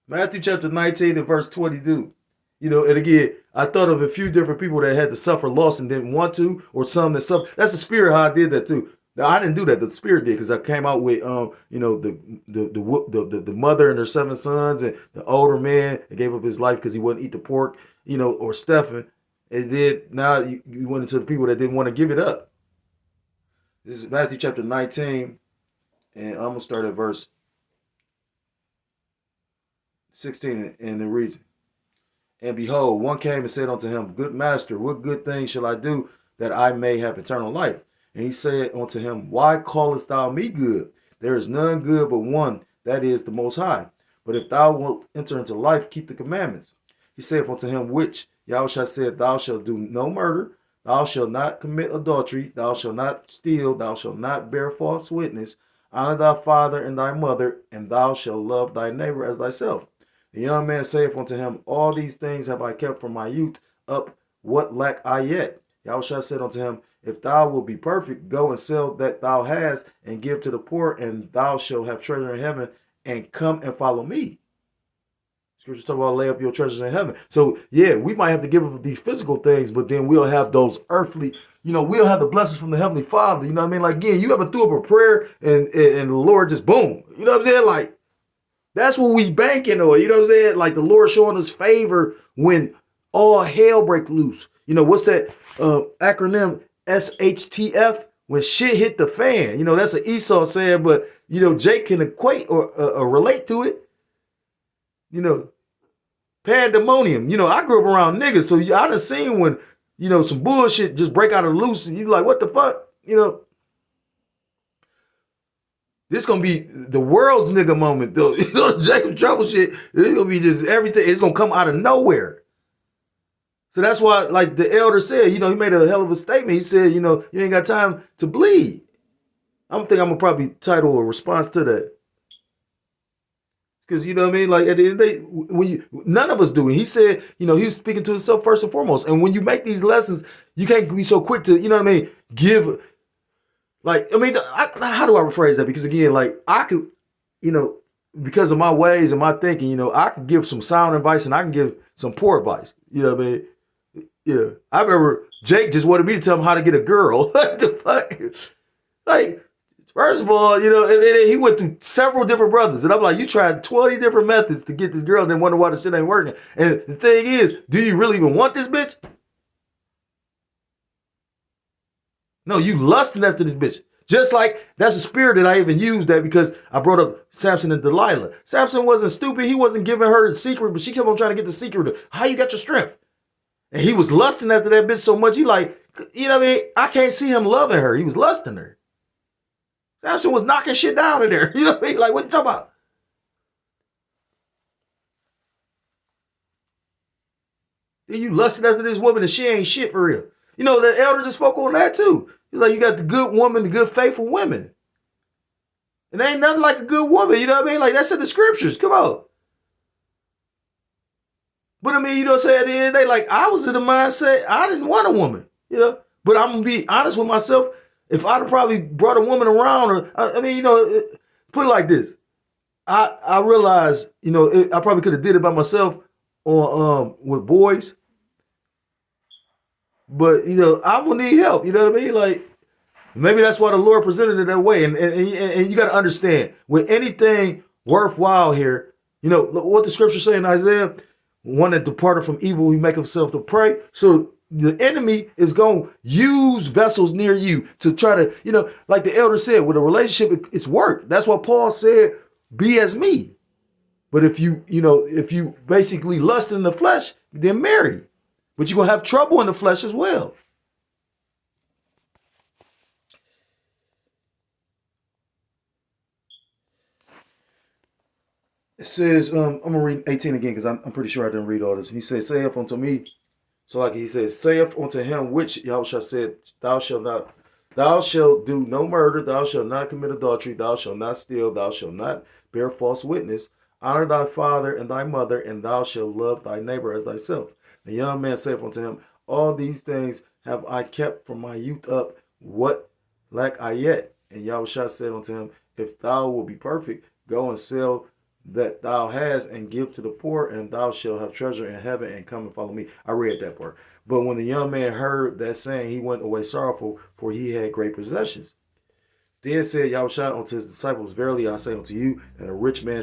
Matthew chapter 19 and verse 22. You know, and again, I thought of a few different people that had to suffer loss and didn't want to, or some that suffer. That's the spirit how I did that too. Now I didn't do that. The spirit did, because I came out with you know, the mother and her 7 sons, and the older man that gave up his life because he wouldn't eat the pork, you know, or Stephen. And then now you went into the people that didn't want to give it up. This is Matthew chapter 19, and I'm gonna start at verse 16, and it reads. And behold, one came and said unto him, Good master, what good thing shall I do that I may have eternal life? And he said unto him, Why callest thou me good? There is none good but one, that is the Most High. But if thou wilt enter into life, keep the commandments. He said unto him, Which? Yahushua said, Thou shalt do no murder, thou shalt not commit adultery, thou shalt not steal, thou shalt not bear false witness, honor thy father and thy mother, and thou shalt love thy neighbor as thyself. The young man saith unto him, All these things have I kept from my youth up. What lack I yet? Yahushua said unto him, If thou wilt be perfect, go and sell that thou hast, and give to the poor, and thou shalt have treasure in heaven, and come and follow me. Scripture talk about lay up your treasures in heaven. So yeah, we might have to give up these physical things, but then we'll have those earthly, you know, we'll have the blessings from the Heavenly Father. You know what I mean? Like, again, you ever threw up a prayer and the Lord just boom. You know what I'm saying? Like, that's what we banking on. You know what I'm saying? Like, the Lord showing us favor when all hell break loose. You know, what's that acronym? SHTF? When shit hit the fan. You know, that's an Esau saying, but, you know, Jake can equate or relate to it. You know, pandemonium. You know, I grew up around niggas, so I done seen when, you know, some bullshit just break out of loose, and you like, what the fuck? You know, this gonna be the world's nigga moment, though. You know, the Jacob Trouble shit, it's gonna be just everything. It's gonna come out of nowhere. So that's why, like the elder said, you know, he made a hell of a statement. He said, you know, you ain't got time to bleed. I don't think I'm gonna probably title a response to that. Because, you know what I mean? Like, at the end of the day, when you, none of us do it. He said, you know, he was speaking to himself first and foremost. And when you make these lessons, you can't be so quick to, you know what I mean, give, like, I mean, how do I rephrase that? Because, again, like, I could, you know, because of my ways and my thinking, you know, I can give some sound advice and I can give some poor advice. You know what I mean? Yeah. I remember Jake just wanted me to tell him how to get a girl. What the fuck? Like, first of all, you know, and he went through several different brothers. And I'm like, you tried 20 different methods to get this girl and then wonder why the shit ain't working. And the thing is, do you really even want this bitch? No, you lusting after this bitch. Just like, that's a spirit that I even used that because I brought up Samson and Delilah. Samson wasn't stupid. He wasn't giving her the secret, but she kept on trying to get the secret of how you got your strength. And he was lusting after that bitch so much, he like, you know what I mean? I can't see him loving her. He was lusting her. Samson was knocking shit down in there. You know what I mean? Like, what you talking about? Then you lusted after this woman and she ain't shit for real. You know, the elder just spoke on that too. He's like, you got the good woman, the good faithful women. And there ain't nothing like a good woman. You know what I mean? Like, that's in the scriptures. Come on. But I mean, you know what I'm saying? At the end of the day, like, I was in the mindset, I didn't want a woman. You know? But I'm going to be honest with myself. If I'd have probably brought a woman around, or I mean, you know, put it like this. I realized, you know, I probably could have did it by myself on with boys, but you know, I will need help. You know what I mean? Like maybe that's why the Lord presented it that way. And you got to understand with anything worthwhile here, you know what the scripture say in Isaiah, one that departed from evil, he make himself to prey. So the enemy is going to use vessels near you to try to, you know, like the elder said, with a relationship, it's work. That's what Paul said, be as me. But if if you basically lust in the flesh, then marry. But you're going to have trouble in the flesh as well. It says, I'm going to read 18 again because I'm pretty sure I didn't read all this. He says, saith unto me, so like he says, saith unto him, which Yahushua said, thou shalt do no murder, thou shalt not commit adultery, thou shalt not steal, thou shalt not bear false witness, honor thy father and thy mother, and thou shalt love thy neighbor as thyself. The young man saith unto him, all these things have I kept from my youth up, what lack I yet? And Yahushua said unto him, if thou wilt be perfect, go and sell that thou hast and give to the poor, and thou shalt have treasure in heaven, and come and follow me. I read that part. But when the young man heard that saying, he went away sorrowful, for he had great possessions. Then said Yahushua unto his disciples, verily I say unto you, that a rich man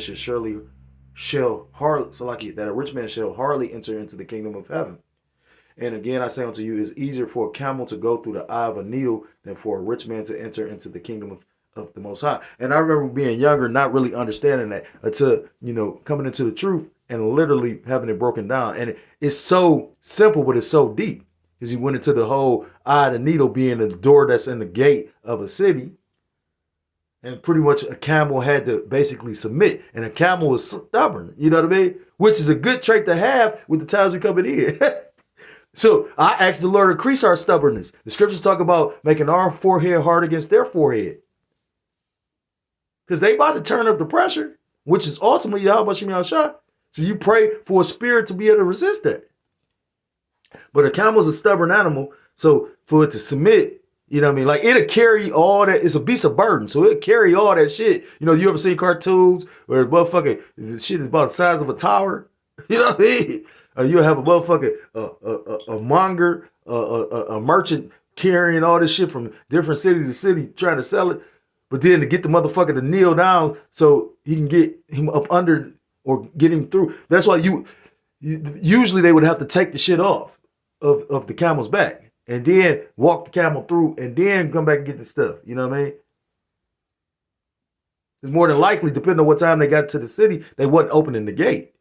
shall hardly enter into the kingdom of heaven. And again I say unto you, it is easier for a camel to go through the eye of a needle than for a rich man to enter into the kingdom of the Most High. And I remember being younger, not really understanding that until, you know, coming into the truth and literally having it broken down. And it's so simple, but it's so deep. Because he went into the whole eye of the needle being the door that's in the gate of a city. And pretty much a camel had to basically submit. And a camel was stubborn, you know what I mean? Which is a good trait to have with the times we're coming in. So I asked the Lord to increase our stubbornness. The scriptures talk about making our forehead hard against their forehead. Because they about to turn up the pressure, which is ultimately Yahweh Shem Yahushua. So you pray for a spirit to be able to resist that. But a camel is a stubborn animal. So for it to submit, you know what I mean? Like it'll carry all that. It's a beast of burden. So it'll carry all that shit. You know, you ever seen cartoons where motherfucking shit is about the size of a tower? You know what I mean? You'll have a motherfucking a monger, a merchant carrying all this shit from different city to city trying to sell it. But then to get the motherfucker to kneel down so he can get him up under or get him through. That's why usually they would have to take the shit off of the camel's back and then walk the camel through and then come back and get the stuff. You know what I mean? It's more than likely, depending on what time they got to the city, they wasn't opening the gate.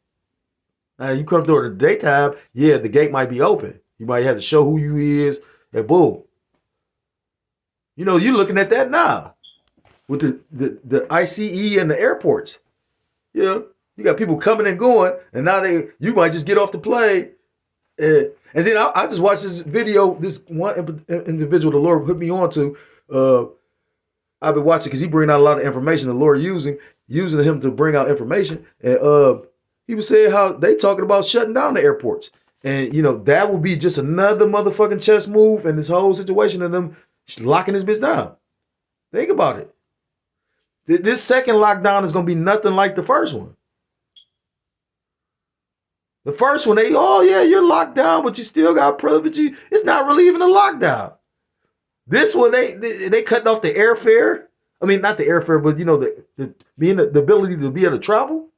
Now you come during the daytime, yeah, the gate might be open. You might have to show who you is and boom. You know, you're looking at that now. With the ICE and the airports. Yeah, you got people coming and going, and now you might just get off the plane. And then I just watched this video, this one individual the Lord put me on to. I've been watching because he bring out a lot of information the Lord using him to bring out information. And he was saying how they talking about shutting down the airports. And, you know, that will be just another motherfucking chess move in this whole situation of them locking this bitch down. Think about it. This second lockdown is going to be nothing like the first one. The first one, you're locked down, but you still got privilege. It's not really even a lockdown. This one, they cutting off the airfare. I mean, not the airfare, but, you know, the ability to be able to travel.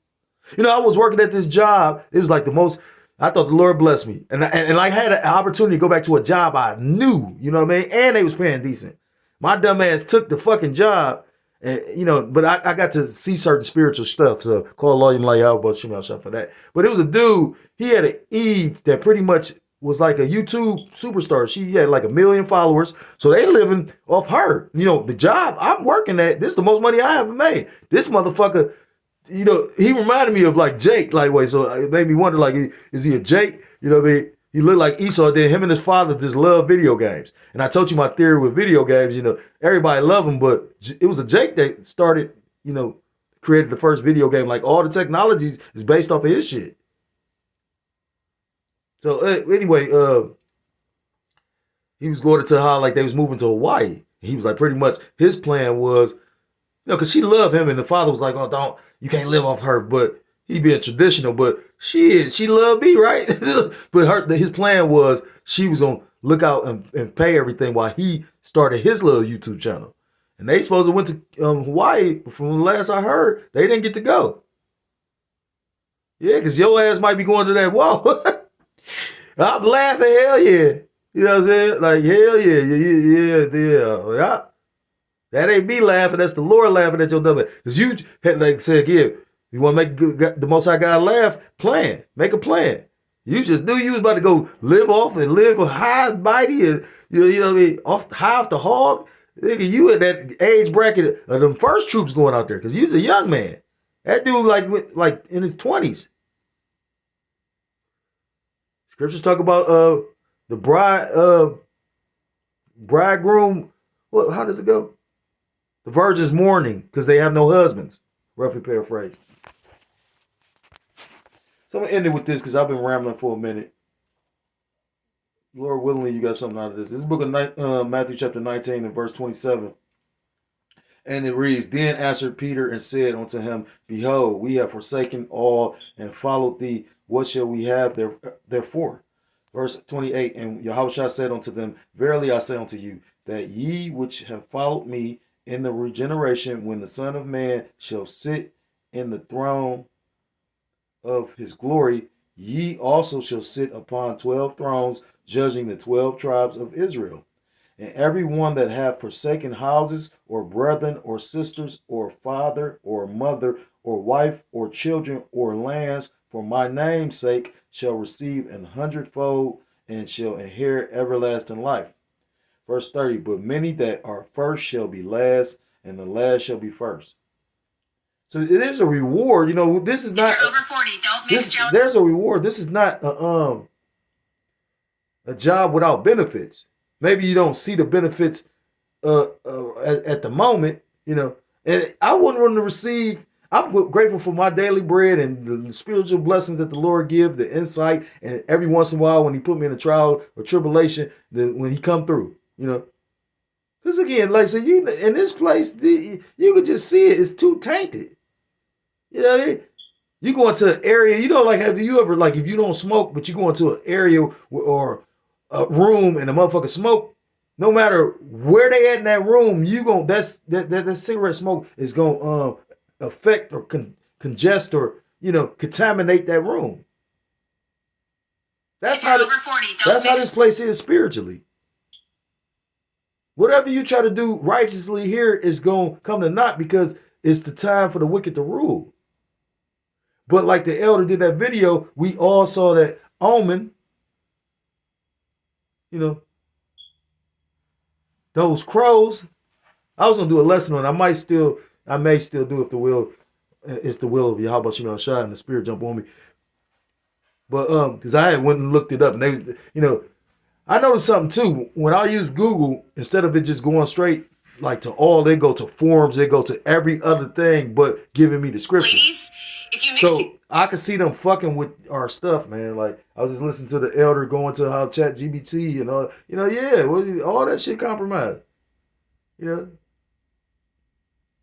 You know, I was working at this job. It was like the most, I thought the Lord blessed me. And I had an opportunity to go back to a job I knew, you know what I mean? And they was paying decent. My dumb ass took the fucking job. And, you know, but I got to see certain spiritual stuff. So call Lawyer Layao Shimel for that. But it was a dude, he had an Eve that pretty much was like a YouTube superstar. She had like 1 million followers. So they living off her. You know, the job I'm working at, this is the most money I ever made. This motherfucker, you know, he reminded me of like Jake, like, wait, so it made me wonder, like, is he a Jake? You know what I mean? He looked like Esau. Then him and his father just love video games. And I told you my theory with video games, you know, everybody love them, but it was a Jake that started, you know, created the first video game. Like all the technologies is based off of his shit. So anyway, he was going to how like they was moving to Hawaii. He was like pretty much his plan was, you know, because she loved him and the father was like, oh, don't, you can't live off her, but he being traditional, but she loved me, right? But his plan was she was gonna look out and pay everything while he started his little YouTube channel. And they supposed to went to Hawaii, but from the last I heard, they didn't get to go. Yeah, because your ass might be going to that wall. I'm laughing, hell yeah. You know what I'm saying? Like, hell yeah. That ain't me laughing. That's the Lord laughing at your dumb ass. Because you had, like said again, you want to make the Most High God laugh? Plan. Make a plan. You just knew you was about to go live off and live high and mighty and, you know what I mean, high off the hog. Nigga, you at that age bracket of them first troops going out there because you's a young man. That dude like in his 20s. Scriptures talk about the bridegroom. What? How does it go? The virgins mourning because they have no husbands. Roughly paraphrase. So I'm gonna end it with this because I've been rambling for a minute. Lord willingly, you got something out of this. This is the book of Matthew chapter 19 and verse 27. And it reads, Then answered Peter and said unto him, Behold, we have forsaken all and followed thee. What shall we have therefore? Verse 28, And Yahushua said unto them, Verily I say unto you, that ye which have followed me in the regeneration, when the Son of Man shall sit in the throne of his glory, ye also shall sit upon 12 thrones, judging the 12 tribes of Israel. And every one that hath forsaken houses, or brethren, or sisters, or father, or mother, or wife, or children, or lands, for my name's sake, shall receive 100-fold, and shall inherit everlasting life. Verse 30, But many that are first shall be last, and the last shall be first. So it is a reward. You know, this is not. If you're over 40, don't mix jelly. There's a reward. This is not a job without benefits. Maybe you don't see the benefits at the moment, you know. And I wouldn't want to receive. I'm grateful for my daily bread and the spiritual blessings that the Lord give, the insight, and every once in a while when He put me in a trial or tribulation, then when He come through, you know. Because again, like I said, you in this place, you can just see it. It's too tainted. You know what I mean? You go into an area, you know, like have you ever, like if you don't smoke, but you go into an area or a room and a motherfucker smoke, no matter where they at in that room, that cigarette smoke is gonna affect or congest or, you know, contaminate that room. That's how this place is spiritually. Whatever you try to do righteously here is gonna come to naught because it's the time for the wicked to rule. But like the elder did that video, we all saw that omen. You know, those crows. I was gonna do a lesson on it. I may still do if the will it's the will of Yahweh Shemel Shah and the spirit jump on me. But because I had went and looked it up and they, you know, I noticed something too. When I use Google, instead of it just going straight like to all, they go to forums, they go to every other thing but giving me description. Ladies, if you so I could see them fucking with our stuff, man. Like I was just listening to the elder going to how ChatGPT and all, you know, yeah, well, all that shit compromised. You know,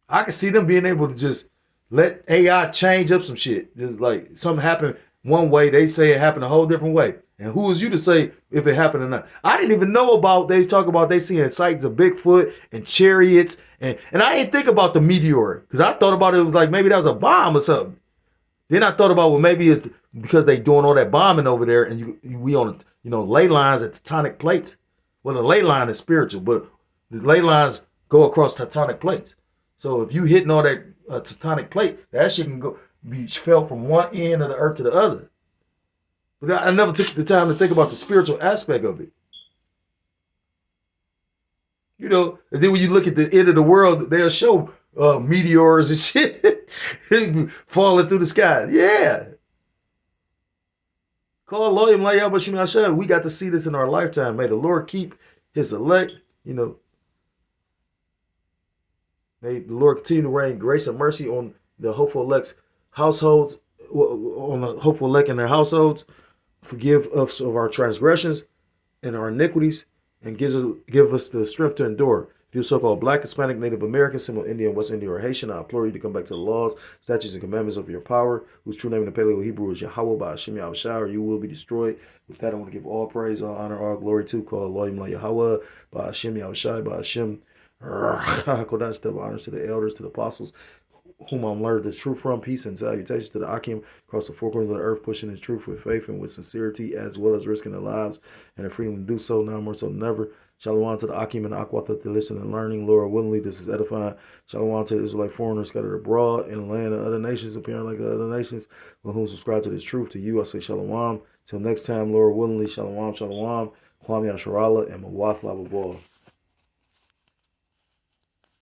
I could see them being able to just let AI change up some shit. Just like something happened one way, they say it happened a whole different way. And who is you to say if it happened or not? I didn't even know about, they talk about they seeing sights of Bigfoot and chariots. And I didn't think about the meteor because I thought about it was like maybe that was a bomb or something. Then I thought about, well, maybe it's because they doing all that bombing over there and we on, you know, ley lines at tectonic plates. Well, the ley line is spiritual, but the ley lines go across tectonic plates. So if you hitting all that tectonic plate, that shit can be fell from one end of the earth to the other. But I never took the time to think about the spiritual aspect of it. You know, and then when you look at the end of the world, they'll show meteors and shit falling through the sky. Yeah. Call Loyam Layabashim Hashem. We got to see this in our lifetime. May the Lord keep his elect, you know. May the Lord continue to rain grace and mercy on the hopeful elect's households, on the hopeful elect in their households. Forgive us of our transgressions and our iniquities, and give us the strength to endure. If you're so-called Black, Hispanic, Native American, Seminole Indian, West Indian, or Haitian, I implore you to come back to the laws, statutes, and commandments of your power, whose true name in the Paleo Hebrew is Yahweh by Hashem Yahushua, or you will be destroyed. With that, I want to give all praise, all honor, all glory to call Elohim Yahweh by Hashem Yahushua, by Hashem Kodash, double honors to the elders, to the apostles, whom I'm learned the truth from. Peace and salutations to the Akim across the four corners of the earth, pushing his truth with faith and with sincerity, as well as risking their lives and the freedom to do so, now more so than ever. Shalom to the Akim and Aquath that they listen and learning. Lord, willingly, this is edifying. Shalom to the Israelite foreigners scattered abroad in the land of other nations, appearing like the other nations, with whom subscribe to this truth. To you, I say shalom. Till next time, Lord, willingly, shalom, shalom. Kwame Asharala and Mawak Lababal.